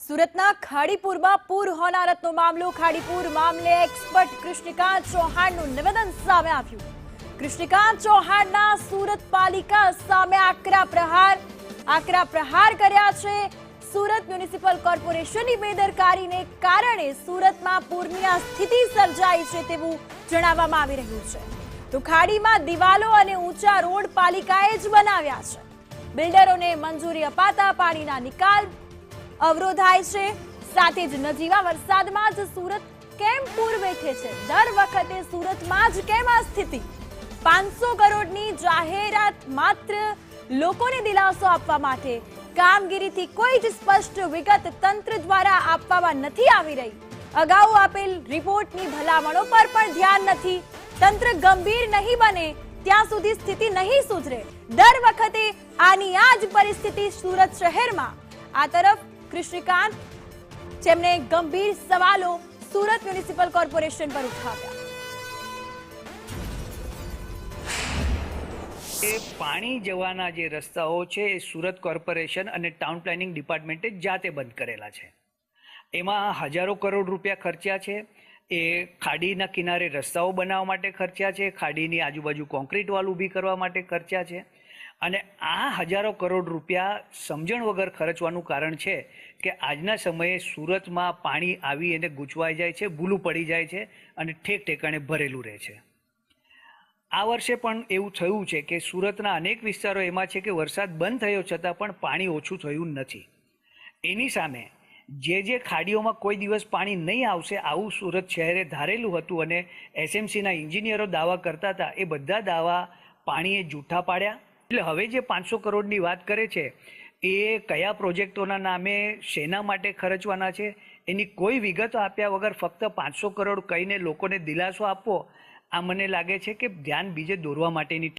સુરતના ખાડીપુરમાં પૂર હોનારતનો મામલો. ખાડીપુર મામલે એક્સપર્ટ કૃષ્ણકાંત ચૌહાણનું નિવેદન સામે આવ્યું. કૃષ્ણકાંત ચૌહાણના સુરત પાલિકા સામે આકરા પ્રહાર કર્યા છે. સુરત મ્યુનિસિપલ કોર્પોરેશનની બેદરકારીને કારણે સુરતમાં પૂરની આ સ્થિતિ સર્જાઈ છે તેવું જણાવવામાં આવી રહ્યું છે. તો ખાડીમાં દિવાલો અને ઊંચા રોડ પાલિકાએ જ બનાવ્યા છે. બિલ્ડરોને મંજૂરી અપાતા પાણીના નિકાલ અવરોધાય છે. સાથે જ નજીવા વરસાદમાં જ સુરત કેમ પૂર વેઠે છે? દર વખતે સુરતમાં જ કેમ આ સ્થિતિ? 500 કરોડની જાહેરાત માત્ર લોકોને દિલાસો આપવા માટે. કામગીરીથી કોઈ જ સ્પષ્ટ વિગત તંત્ર દ્વારા આપવામાં નથી આવી રહી. અગાઉ આપેલ રિપોર્ટની ભલામણો પર પણ ધ્યાન નથી. તંત્ર ગંભીર નહીં બને ત્યાં સુધી સ્થિતિ નહીં સુધરે. દર વખતે આની આ જ પરિસ્થિતિ સુરત શહેરમાં. આ તરફ કૃષ્ણકાંત જેમને ગંભીર સવાલો સુરત મ્યુનિસિપલ કોર્પોરેશન પર ઉઠાવ્યા. પાણી જવાના જે રસ્તાઓ છે એ સુરત કોર્પોરેશન અને ટાઉન પ્લાનિંગ ડિપાર્ટમેન્ટે જાતે બંધ કરેલા છે. એમાં હજારો કરોડ રૂપિયા ખર્ચ્યા છે. એ ખાડીના કિનારે રસ્તાઓ બનાવવા માટે ખર્ચ્યા છે. ખાડીની આજુબાજુ કોન્ક્રીટ વાલ ઊભી કરવા માટે ખર્ચ્યા છે. અને આ હજારો કરોડ રૂપિયા સમજણ વગર ખર્ચવાનું કારણ છે કે આજના સમયે સુરતમાં પાણી આવી અને ગૂંચવાઈ જાય છે, ભૂલું પડી જાય છે અને ઠેક ઠેકાણે ભરેલું રહે છે. આ વર્ષે પણ એવું થયું છે કે સુરતના અનેક વિસ્તારો એમાં છે કે વરસાદ બંધ થયો છતાં પણ પાણી ઓછું થયું નથી. એની સામે જે ખાડીઓમાં કોઈ દિવસ પાણી નહીં આવશે આવું સુરત શહેરે ધારેલું હતું અને એસએમસીના એન્જિનિયરો દાવા કરતા હતા, એ બધા દાવા પાણીએ જૂઠા પાડ્યા. એટલે હવે જે 500 કરોડની વાત કરે છે એ કયા પ્રોજેક્ટોના નામે શેના માટે ખર્ચવાના છે એની કોઈ વિગતો આપ્યા વગર ફક્ત 500 કરોડ કહીને લોકોને દિલાસો આપવો, આ મને લાગે છે કે ધ્યાન બીજે દોરવા માટેની